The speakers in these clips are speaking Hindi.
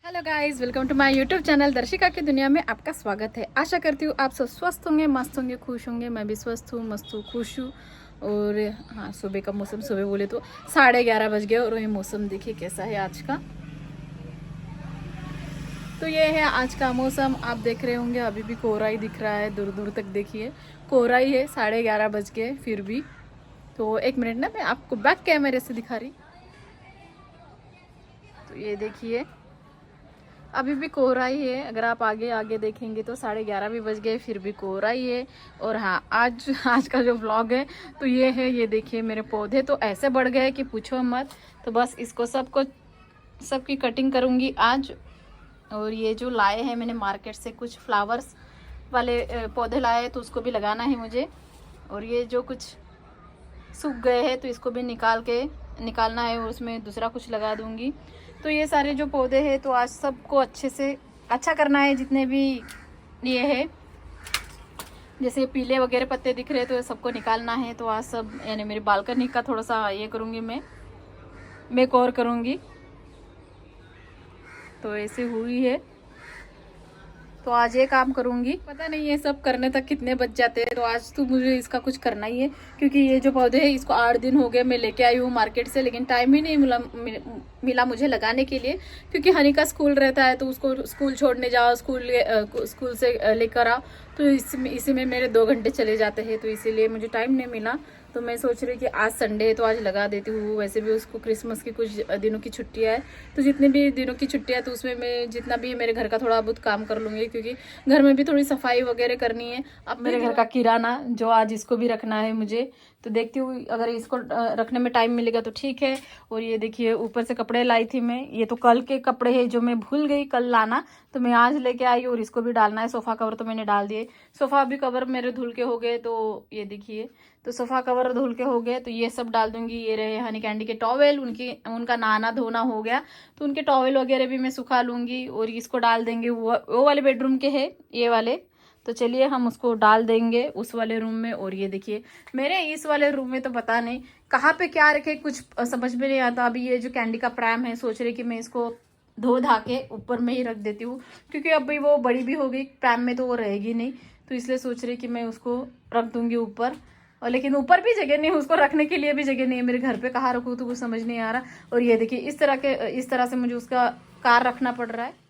Hello guys, welcome to my YouTube channel Darshika की दुनिया में आपका स्वागत है। आशा करती हूँ आप सब स्वस्थ होंगे, मस्त होंगे, खुश होंगे। मैं भी स्वस्थ हूँ, मस्त हूँ, खुश हूँ। और हाँ, सुबह का मौसम, सुबह बोले तो 11:30 बज गए और ये मौसम देखिए कैसा है आज का। तो ये है आज का मौसम। आप देख रहे होंगे अभी भी कोहरा ही दिख रहा है, दूर दूर तक देखिए कोहरा ही है। 11:30 बज गए फिर भी। तो एक मिनट ना, मैं आपको बैक कैमरे से दिखा रही। तो ये देखिए अभी भी कोहरा ही है। अगर आप आगे आगे देखेंगे तो 11:30 भी बज गए फिर भी कोहरा ही है। और हाँ, आज का जो व्लॉग है तो ये है, ये देखिए मेरे पौधे तो ऐसे बढ़ गए कि पूछो मत। तो बस इसको सबकी कटिंग करूँगी आज। और ये जो लाए हैं मैंने मार्केट से कुछ फ्लावर्स वाले पौधे लाए तो उसको भी लगाना है मुझे। और ये जो कुछ सूख गए हैं तो इसको भी निकालना है और उसमें दूसरा कुछ लगा दूंगी। तो ये सारे जो पौधे हैं तो आज सबको अच्छे से अच्छा करना है। जितने भी ये है, जैसे पीले वगैरह पत्ते दिख रहे हैं तो सबको निकालना है। तो आज सब यानी मेरी बालकनी का थोड़ा सा ये करूँगी, मैं मेकओवर करूँगी। तो ऐसे हुई है, तो आज ये काम करूंगी। पता नहीं ये सब करने तक कितने बज जाते हैं। तो आज तो मुझे इसका कुछ करना ही है, क्योंकि ये जो पौधे हैं इसको 8 दिन हो गए मैं लेके आई हूँ मार्केट से, लेकिन टाइम ही नहीं मिला मुझे लगाने के लिए। क्योंकि हनी का स्कूल रहता है तो उसको स्कूल छोड़ने जाओ, स्कूल से लेकर आओ, तो इसी में मेरे 2 घंटे चले जाते हैं। तो इसीलिए मुझे टाइम नहीं मिला। तो मैं सोच रही कि आज संडे है तो आज लगा देती हूँ। वैसे भी उसको क्रिसमस की कुछ दिनों की छुट्टियाँ है, तो जितने भी दिनों की छुट्टियाँ तो उसमें मैं जितना भी मेरे घर का थोड़ा बहुत काम कर लूँगी, क्योंकि घर में भी थोड़ी सफाई वगैरह करनी है। अब मेरे घर का किराना जो आज इसको भी रखना है मुझे, तो देखती हूँ अगर इसको रखने में टाइम मिलेगा तो ठीक है। और ये देखिए ऊपर से कपड़े लाई थी मैं, ये तो कल के कपड़े हैं जो मैं भूल गई कल लाना, तो मैं आज लेके आई। और इसको भी डालना है। सोफा कवर तो मैंने डाल दिए, सोफा भी कवर मेरे धुल के हो गए। तो ये देखिए, तो सोफा कवर धुल के हो गए तो ये सब डाल दूंगी। ये रहे हनी कैंडी के टॉवेल, उनका नहाना धोना हो गया तो उनके टॉवेल वगैरह भी मैं सुखा लूंगी। और इसको डाल देंगे, वो वाले बेडरूम के है ये वाले, तो चलिए हम उसको डाल देंगे उस वाले रूम में। और ये देखिए मेरे इस वाले रूम में तो पता नहीं कहाँ पे क्या रखे, कुछ समझ में नहीं आता। अभी ये जो कैंडी का प्रैम है, सोच रही कि मैं इसको धो धा के ऊपर में ही रख देती हूँ, क्योंकि अभी वो बड़ी भी हो गई प्रैम में तो वो रहेगी नहीं। तो इसलिए सोच रही कि मैं उसको रख दूंगी ऊपर। और लेकिन ऊपर भी जगह नहीं, उसको रखने के लिए भी जगह नहीं है मेरे घर पे, कहाँ रखूँ तो कुछ समझ नहीं आ रहा। और ये देखिए इस तरह से मुझे उसका कार रखना पड़ रहा है।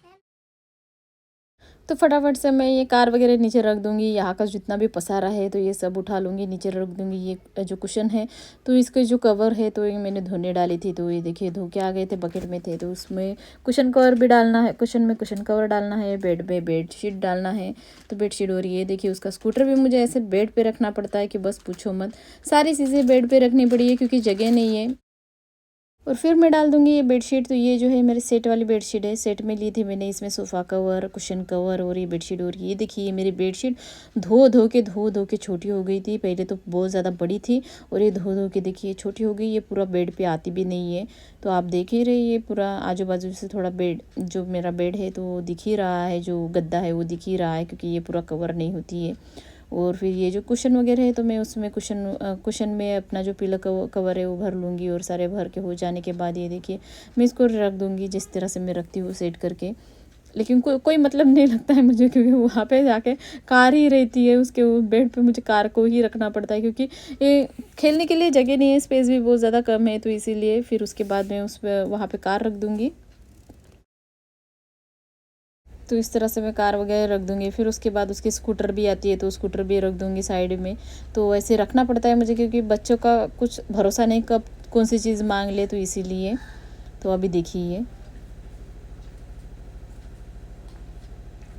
तो फटाफट से मैं ये कार वगैरह नीचे रख दूंगी। यहाँ का जितना भी पसारा है तो ये सब उठा लूँगी, नीचे रख दूंगी। ये जो कुशन है तो इसके जो कवर है तो ये मैंने धोने डाली थी, तो ये देखिए धो के आ गए थे, बकेट में थे। तो उसमें कुशन कवर भी डालना है, कुशन में कुशन कवर डालना है, बेड पे बेडशीट डालना है। तो बेडशीट, और ये देखिए उसका स्कूटर भी मुझे ऐसे बेड पर रखना पड़ता है कि बस पूछो मत। सारी चीज़ें बेड पर रखनी पड़ी है क्योंकि जगह नहीं है। और फिर मैं डाल दूंगी ये बेडशीट। तो ये जो है मेरे सेट वाली बेडशीट है, सेट में ली थी मैंने। इसमें सोफ़ा कवर, कुशन कवर और ये बेडशीट। और ये देखिए ये मेरी बेडशीट धो के छोटी हो गई थी। पहले तो बहुत ज़्यादा बड़ी थी और ये धो के देखिए छोटी हो गई। ये पूरा बेड पे आती भी नहीं है। तो आप देख ही रहे, ये पूरा आजू बाजू से थोड़ा बेड, जो मेरा बेड है तो दिख ही रहा है, जो गद्दा है वो दिख ही रहा है, क्योंकि ये पूरा कवर नहीं होती है। और फिर ये जो कुशन वगैरह है तो मैं उसमें कुशन में अपना जो पिलो कवर है वो भर लूँगी। और सारे भर के हो जाने के बाद ये देखिए मैं इसको रख दूँगी जिस तरह से मैं रखती हूँ सेट करके। लेकिन कोई मतलब नहीं लगता है मुझे, क्योंकि वहाँ पे जाके कार ही रहती है, उसके बेड पे मुझे कार को ही रखना पड़ता है, क्योंकि ये खेलने के लिए जगह नहीं है, स्पेस भी बहुत ज़्यादा कम है। तो इसीलिए फिर उसके बाद मैं वहाँ पर कार रख दूँगी। तो इस तरह से मैं कार वगैरह रख दूँगी। फिर उसके बाद उसकी स्कूटर भी आती है तो स्कूटर भी रख दूँगी साइड में। तो ऐसे रखना पड़ता है मुझे, क्योंकि बच्चों का कुछ भरोसा नहीं कब कौन सी चीज़ मांग ले, तो इसीलिए। तो अभी देखिए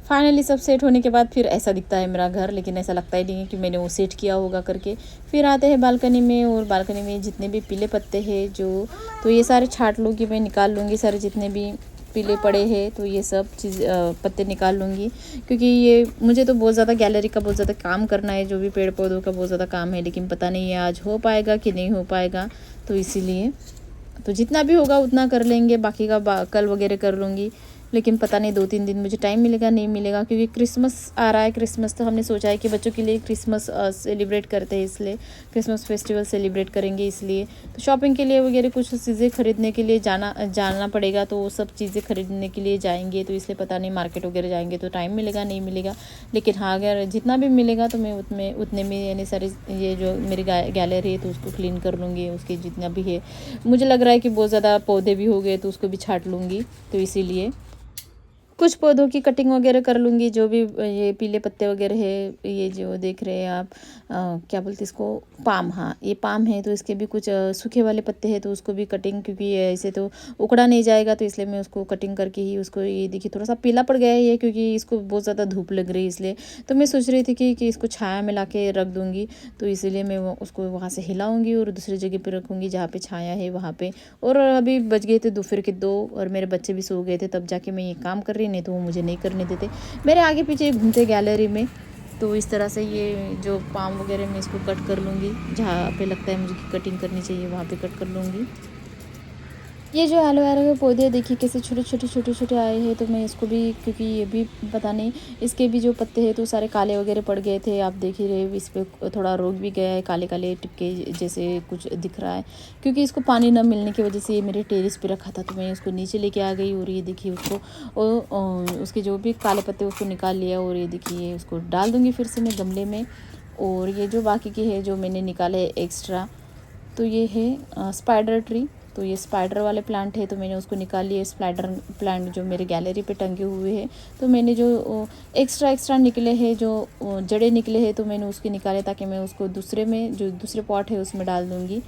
फाइनली सब सेट होने के बाद फिर ऐसा दिखता है मेरा घर, लेकिन ऐसा लगता ही नहीं है कि मैंने वो सेट किया होगा करके। फिर आते हैं बालकनी में, और बालकनी में जितने भी पीले पत्ते हैं जो, तो ये सारे छाट लूँगी मैं, निकाल लूँगी सारे जितने भी पीले पड़े हैं। तो ये सब चीज़ पत्ते निकाल लूँगी, क्योंकि ये मुझे तो बहुत ज़्यादा गैलरी का बहुत ज़्यादा काम करना है, जो भी पेड़ पौधों का बहुत ज़्यादा काम है। लेकिन पता नहीं है आज हो पाएगा कि नहीं हो पाएगा, तो इसीलिए तो जितना भी होगा उतना कर लेंगे, बाकी का कल वगैरह कर लूँगी। लेकिन पता नहीं 2-3 दिन मुझे टाइम मिलेगा नहीं मिलेगा, क्योंकि क्रिसमस आ रहा है। क्रिसमस तो हमने सोचा है कि बच्चों के लिए क्रिसमस सेलिब्रेट करते हैं, इसलिए क्रिसमस फेस्टिवल सेलिब्रेट करेंगे, इसलिए तो शॉपिंग के लिए वगैरह कुछ चीज़ें खरीदने के लिए जाना पड़ेगा, तो वो सब चीज़ें खरीदने के लिए जाएंगे, तो इसलिए पता नहीं मार्केट वगैरह जाएंगे तो टाइम मिलेगा नहीं मिलेगा। लेकिन हाँ, अगर जितना भी मिलेगा तो मैं उतने में यानी सारे ये जो मेरी गैलरी है तो उसको क्लीन कर लूँगी, उसके जितना भी है। मुझे लग रहा है कि बहुत ज़्यादा पौधे भी हो गए तो उसको भी छांट लूँगी, तो इसीलिए कुछ पौधों की कटिंग वगैरह कर लूँगी। जो भी ये पीले पत्ते वगैरह है, ये जो देख रहे हैं आप, क्या बोलते हैं इसको, पाम। हाँ, ये पाम है, तो इसके भी कुछ सूखे वाले पत्ते हैं तो उसको भी कटिंग, क्योंकि ये ऐसे तो उखड़ा नहीं जाएगा, तो इसलिए मैं उसको कटिंग करके ही उसको, ये देखिए थोड़ा सा पीला पड़ गया है ये, क्योंकि इसको बहुत ज़्यादा धूप लग रही है, इसलिए तो मैं सोच रही थी कि इसको छाया में ला के रख दूँगी, तो इसीलिए मैं उसको वहाँ से हिलाऊँगी और दूसरी जगह पर रखूँगी जहाँ पर छाया है वहाँ पर। और अभी बज गए थे दोपहर के 2 और मेरे बच्चे भी सो गए थे, तब जाके मैं ये काम कर रही, नहीं तो वो मुझे नहीं करने देते, मेरे आगे पीछे घूमते गैलरी में। तो इस तरह से ये जो पाम वगैरह मैं इसको कट कर लूँगी, जहाँ पे लगता है मुझे कटिंग करनी चाहिए वहाँ पे कट कर लूँगी। ये जो एलोवेरा के पौधे देखिए कैसे छोटे छोटे आए हैं, तो मैं इसको भी, क्योंकि ये भी पता नहीं इसके भी जो पत्ते हैं तो सारे काले वगैरह पड़ गए थे, आप देख ही रहे, इस पर थोड़ा रोग भी गया है, काले काले टिक्के जैसे कुछ दिख रहा है, क्योंकि इसको पानी न मिलने की वजह से ये मेरे टेरेस पे रखा था, तो मैं इसको नीचे लेके आ गई और ये देखिए उसको, और उसके जो भी काले पत्ते उसको निकाल लिया, और ये देखिए उसको डाल दूँगी फिर से मैं गमले में। और ये जो बाकी के है जो मैंने निकाले है एक्स्ट्रा, तो ये है स्पाइडर ट्री, तो ये स्पाइडर वाले प्लांट है, तो मैंने उसको निकाल लिया। स्पाइडर प्लांट जो मेरे गैलरी पे टंगे हुए हैं, तो मैंने जो एक्स्ट्रा निकले हैं, जो जड़ें निकले हैं, तो मैंने उसके निकाले, ताकि मैं उसको दूसरे में, जो दूसरे पॉट है उसमें डाल दूँगी,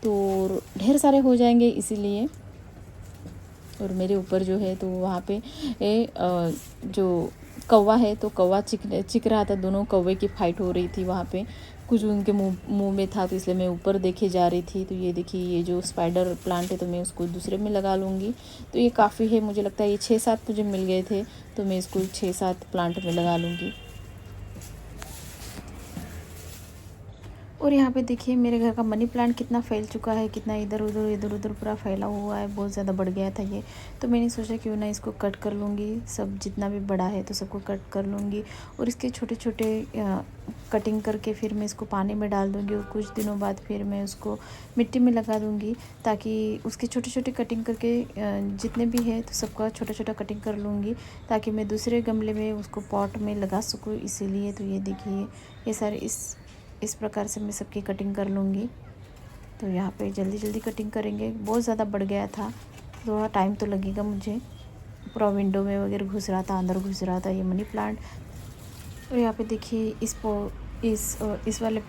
तो ढेर सारे हो जाएंगे इसीलिए। और मेरे ऊपर जो है तो वहाँ पे जो कौवा है, तो कौवा चिक रहा था, दोनों कौवे की फाइट हो रही थी वहाँ पे, कुछ उनके मुंह में था, तो इसलिए मैं ऊपर देखे जा रही थी। तो ये देखिए ये जो स्पाइडर प्लांट है, तो मैं उसको दूसरे में लगा लूँगी, तो ये काफ़ी है, मुझे लगता है ये 6-7 मुझे मिल गए थे, तो मैं इसको 6-7 प्लांट में लगा लूँगी। और यहाँ पे देखिए मेरे घर का मनी प्लांट कितना फैल चुका है, कितना इधर उधर पूरा फैला हुआ है, बहुत ज़्यादा बढ़ गया था ये, तो मैंने सोचा क्यों ना इसको कट कर लूँगी, सब जितना भी बड़ा है तो सबको कट कर लूँगी, और इसके छोटे छोटे कटिंग करके फिर मैं इसको पानी में डाल दूँगी, और कुछ दिनों बाद फिर मैं उसको मिट्टी में लगा दूँगी, ताकि उसके छोटे छोटे कटिंग करके जितने भी है तो सबका छोटा छोटा कटिंग कर लूँगी, ताकि मैं दूसरे गमले में उसको पॉट में लगा सकूँ, इसीलिए। तो ये देखिए ये सारे इस प्रकार से मैं सबकी कटिंग कर लूँगी। तो यहाँ पे जल्दी जल्दी कटिंग करेंगे, बहुत ज़्यादा बढ़ गया था, थोड़ा टाइम तो लगेगा मुझे, पूरा विंडो में वगैरह घुस रहा था, अंदर घुस रहा था ये मनी प्लांट। और यहाँ पे देखिए इस वाले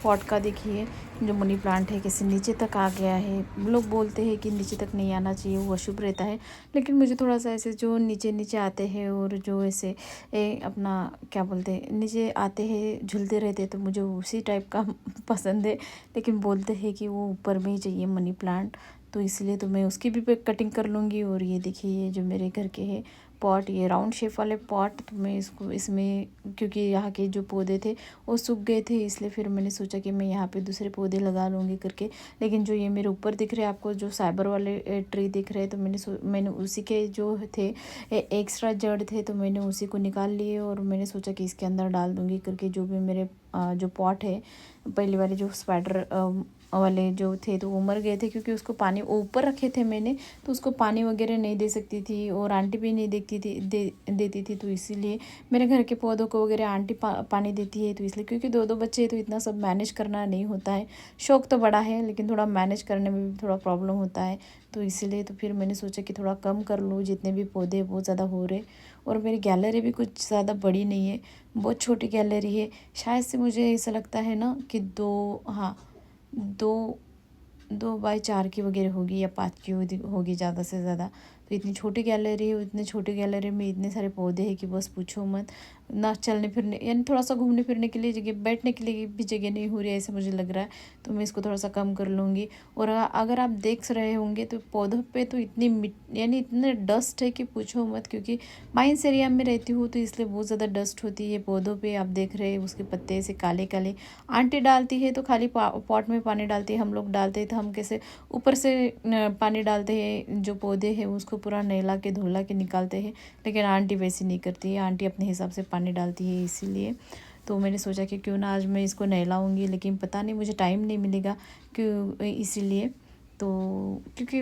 पॉट का देखिए जो मनी प्लांट है कैसे नीचे तक आ गया है। लोग बोलते हैं कि नीचे तक नहीं आना चाहिए, वो अशुभ रहता है, लेकिन मुझे थोड़ा सा ऐसे जो नीचे नीचे आते हैं और जो ऐसे अपना क्या बोलते हैं नीचे आते हैं झूलते रहते हैं, तो मुझे उसी टाइप का पसंद है। लेकिन बोलते हैं कि वो ऊपर में ही चाहिए मनी प्लांट, तो इसलिए तो मैं उसकी भी कटिंग कर लूँगी। और ये देखिए ये जो मेरे घर के है पॉट, ये राउंड शेप वाले पॉट, तो मैं इसमें क्योंकि यहाँ के जो पौधे थे वो सूख गए थे, इसलिए फिर मैंने सोचा कि मैं यहाँ पे दूसरे पौधे लगा लूँगी करके। लेकिन जो ये मेरे ऊपर दिख रहे हैं आपको, जो साइबर वाले ट्री दिख रहे हैं, तो मैंने उसी के जो थे एक्स्ट्रा जड़ थे, तो मैंने उसी को निकाल लिए, और मैंने सोचा कि इसके अंदर डाल दूँगी करके। जो भी मेरे जो पॉट है पहले वाले जो स्पाइडर वाले जो थे, तो वो मर गए थे, क्योंकि उसको पानी ऊपर रखे थे मैंने, तो उसको पानी वगैरह नहीं दे सकती थी, और आंटी भी नहीं देती थी, तो इसीलिए मेरे घर के पौधों को वगैरह आंटी पानी देती है, तो इसलिए क्योंकि 2-2 बच्चे हैं तो इतना सब मैनेज करना नहीं होता है। शौक तो बड़ा है, लेकिन थोड़ा मैनेज करने में भी थोड़ा प्रॉब्लम होता है, तो इसीलिए तो फिर मैंने सोचा कि थोड़ा कम कर लूँ, जितने भी पौधे बहुत ज़्यादा हो रहे। और मेरी गैलरी भी कुछ ज़्यादा बड़ी नहीं है, बहुत छोटी गैलरी है, शायद से मुझे ऐसा लगता है ना कि 2 बाई 4 की वगैरह होगी, या 5 की होगी ज़्यादा से ज़्यादा। तो इतनी छोटी गैलरी है, इतनी छोटी गैलरी में इतने सारे पौधे हैं कि बस पूछो मत, ना चलने फिरने यानी थोड़ा सा घूमने फिरने के लिए जगह, बैठने के लिए भी जगह नहीं हो रही है, ऐसा मुझे लग रहा है। तो मैं इसको थोड़ा सा कम कर लूँगी। और अगर आप देख रहे होंगे तो पौधों पे तो इतनी यानी इतने डस्ट है कि पूछो मत, क्योंकि माइंस एरिया में रहती हूँ, तो इसलिए बहुत ज़्यादा डस्ट होती है पौधों पे। आप देख रहे हैं उसके पत्ते से काले काले, आंटी डालती है तो खाली पॉट में पानी डालती है, हम लोग डालते हैं तो हम कैसे ऊपर से पानी डालते हैं, जो पौधे हैं उसको इसको पूरा नहला के धुला के निकालते हैं, लेकिन आंटी वैसे नहीं करती है। आंटी अपने हिसाब से पानी डालती है, इसीलिए तो मैंने सोचा कि क्यों ना आज मैं इसको नहलाऊँगी, लेकिन पता नहीं मुझे टाइम नहीं मिलेगा क्यों, इसीलिए तो क्योंकि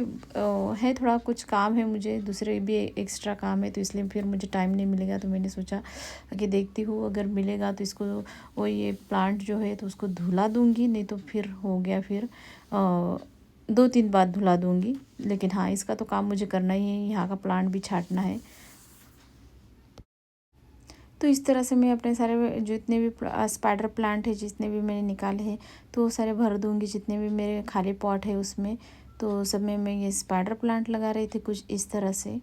है थोड़ा कुछ काम है, मुझे दूसरे भी एक्स्ट्रा काम है, तो इसलिए फिर मुझे टाइम नहीं मिलेगा। तो मैंने सोचा कि देखती हूँ अगर मिलेगा तो इसको वो ये प्लांट जो है तो उसको धुला दूँगी, नहीं तो फिर हो गया फिर 2-3 बार धुला दूँगी। लेकिन हाँ, इसका तो काम मुझे करना ही है, यहाँ का प्लांट भी छांटना है। तो इस तरह से मैं अपने सारे जितने भी स्पाइडर प्लांट है, जितने भी मैंने निकाले हैं, तो वो सारे भर दूँगी। जितने भी मेरे खाली पॉट है उसमें, तो सब में मैं ये स्पाइडर प्लांट लगा रही थी कुछ इस तरह से।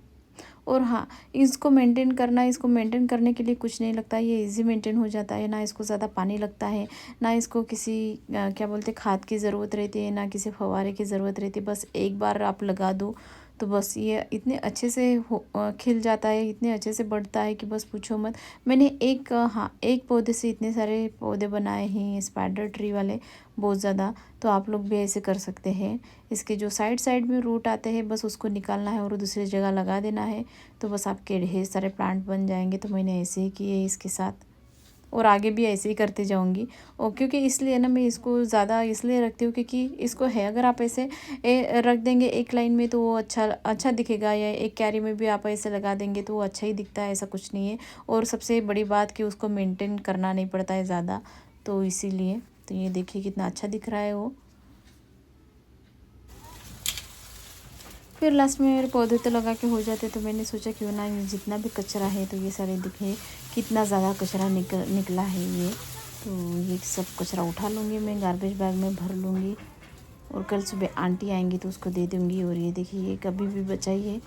और हाँ, इसको मेंटेन करना, इसको मेंटेन करने के लिए कुछ नहीं लगता, ये इजी मेंटेन हो जाता है। ना इसको ज़्यादा पानी लगता है, ना इसको किसी क्या बोलते खाद की ज़रूरत रहती है, ना किसी फव्वारे की ज़रूरत रहती है। बस एक बार आप लगा दो तो बस ये इतने अच्छे से खिल जाता है, इतने अच्छे से बढ़ता है कि बस पूछो मत। मैंने एक पौधे से इतने सारे पौधे बनाए हैं स्पाइडर ट्री वाले, बहुत ज़्यादा। तो आप लोग भी ऐसे कर सकते हैं। इसके जो साइड साइड में रूट आते हैं, बस उसको निकालना है और दूसरी जगह लगा देना है, तो बस आपके ढेर सारे प्लांट बन जाएंगे। तो मैंने ऐसे ही किए इसके साथ, और आगे भी ऐसे ही करते जाऊंगी। और क्योंकि इसलिए ना मैं इसको ज़्यादा इसलिए रखती हूँ क्योंकि इसको है अगर आप ऐसे रख देंगे एक लाइन में तो वो अच्छा दिखेगा, या एक क्यारी में भी आप ऐसे लगा देंगे तो वो अच्छा ही दिखता है, ऐसा कुछ नहीं है। और सबसे बड़ी बात कि उसको मेंटेन करना नहीं पड़ता है ज़्यादा, तो इसीलिए। तो ये देखिए कितना अच्छा दिख रहा है वो। फिर लास्ट में मेरे पौधे तो लगा के हो जाते, तो मैंने सोचा क्यों ना ये जितना भी कचरा है, तो ये सारे दिखे कितना ज़्यादा कचरा निकला है ये, तो ये सब कचरा उठा लूँगी मैं, गार्बेज बैग में भर लूँगी, और कल सुबह आंटी आएंगी तो उसको दे दूँगी। और ये देखिए ये कभी भी बचा ही है,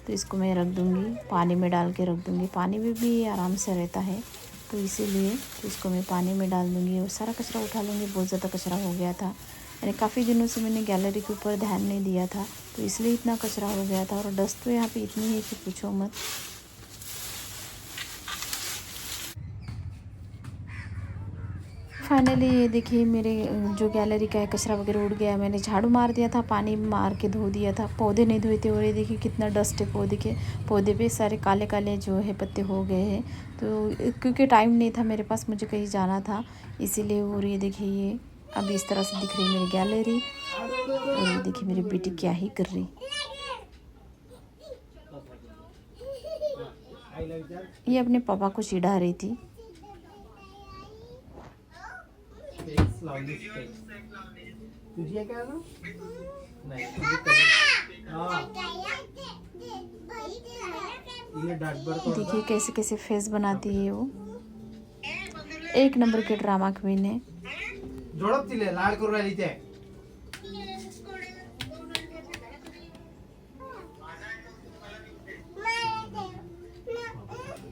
तो इसको मैं रख दूँगी, पानी में डाल के रख दूँगी। पानी में भी आराम से रहता है, तो इसीलिए तो इसको मैं पानी में डाल दूँगी और सारा कचरा उठा लूँगी। बहुत ज़्यादा कचरा हो गया था, यानी काफ़ी दिनों से मैंने गैलरी के ऊपर ध्यान नहीं दिया था, तो इसलिए इतना कचरा हो गया था। और डस्ट तो यहाँ पे इतनी है कि पूछो मत। फाइनली ये देखिए मेरे जो गैलरी का है कचरा वगैरह उड़ गया। मैंने झाड़ू मार दिया था, पानी मार के धो दिया था, पौधे नहीं धोए थे। और ये देखिए कितना डस्ट है पौधे पे सारे काले काले जो है पत्ते हो गए हैं। तो क्योंकि टाइम नहीं था मेरे पास, मुझे कहीं जाना था इसीलिए। और ये देखिए ये अभी इस तरह से दिख रही है मेरी गैलरी। और ये देखिए मेरी बेटी क्या ही कर रही, ये अपने पापा को चिढ़ा रही थी। तुझे क्या ना? नहीं देखिए कैसे कैसे फेस बनाती है वो, एक नंबर के ड्रामा क्वीन है। जोड़प दिले लाड करू राहिली ते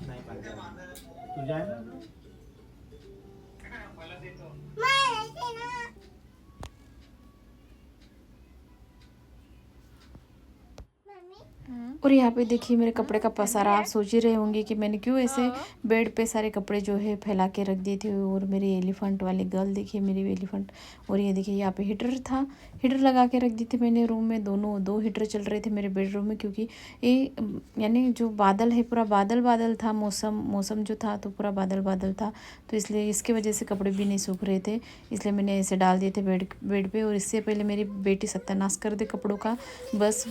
नाही पाहिजे तुझ्या आहे ना और यहाँ पे देखिए मेरे कपड़े का पसारा। आप सोच ही रहे होंगे कि मैंने क्यों ऐसे बेड पे सारे कपड़े जो है फैला के रख दिए थे। और मेरी एलिफेंट वाली गर्ल देखिए, मेरी एलिफेंट। और ये देखिए यहाँ पे हीटर था, हीटर लगा के रख दी थी मैंने रूम में। दो हीटर चल रहे थे मेरे बेडरूम में, क्योंकि ये यानी जो बादल है पूरा बादल था, मौसम जो था तो पूरा बादल था, तो इसलिए इसके वजह से कपड़े भी नहीं सूख रहे थे, इसलिए मैंने ऐसे डाल दिए थे बेड पे। और इससे पहले मेरी बेटी सत्यानाश कर दे कपड़ों का, बस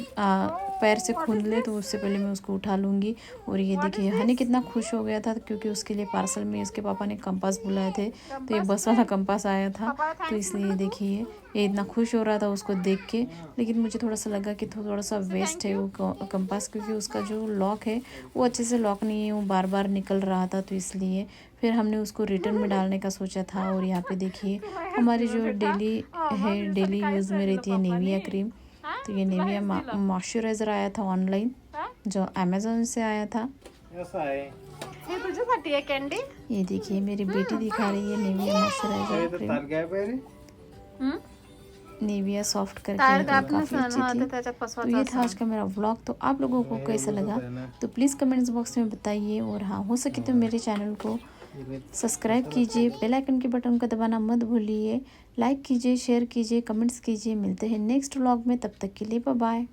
पैर से खून ले, तो उससे पहले मैं उसको उठा लूँगी। और ये देखिए हनी कितना खुश हो गया था, क्योंकि उसके लिए पार्सल में उसके पापा ने कंपास बुलाए थे, तो ये बस वाला कंपास आया था, तो इसलिए देखिए ये इतना खुश हो रहा था उसको देख के। लेकिन मुझे थोड़ा सा लगा कि थोड़ा सा वेस्ट है वो कंपास, क्योंकि उसका जो लॉक है वो अच्छे से लॉक नहीं है, वो बार बार निकल रहा था, तो इसलिए फिर हमने उसको रिटर्न में डालने का सोचा था। और यहाँ पे देखिए हमारी जो डेली यूज़ में रहती है निविया क्रीम, तो ये निविया मॉइस्चराइज़र आया था ऑनलाइन, जो अमेज़न से आया था। ऐसा है हे तुझ्यासाठी आहे कॅन्डी. ये देखिए मेरी बेटी दिखा रही है निविया मॉइस्चराइज़र क्रीम, तार गया पे रे निविया सॉफ्ट करके तार ये कापणं काफ़ी अच्छी हा थी। तर त्याच्यात तो फसवायचं ये था आज का मेरा व्लॉग। तो आप लोगों को कैसा लगा तो प्लीज़ कमेंट्स बॉक्स में बताइए। और हाँ, हो सके तो मेरे चैनल को सब्सक्राइब कीजिए, बेल आइकन के बटन को दबाना मत भूलिए, लाइक कीजिए, शेयर कीजिए, कमेंट्स कीजिए। मिलते हैं नेक्स्ट व्लॉग में, तब तक के लिए बाय बाय।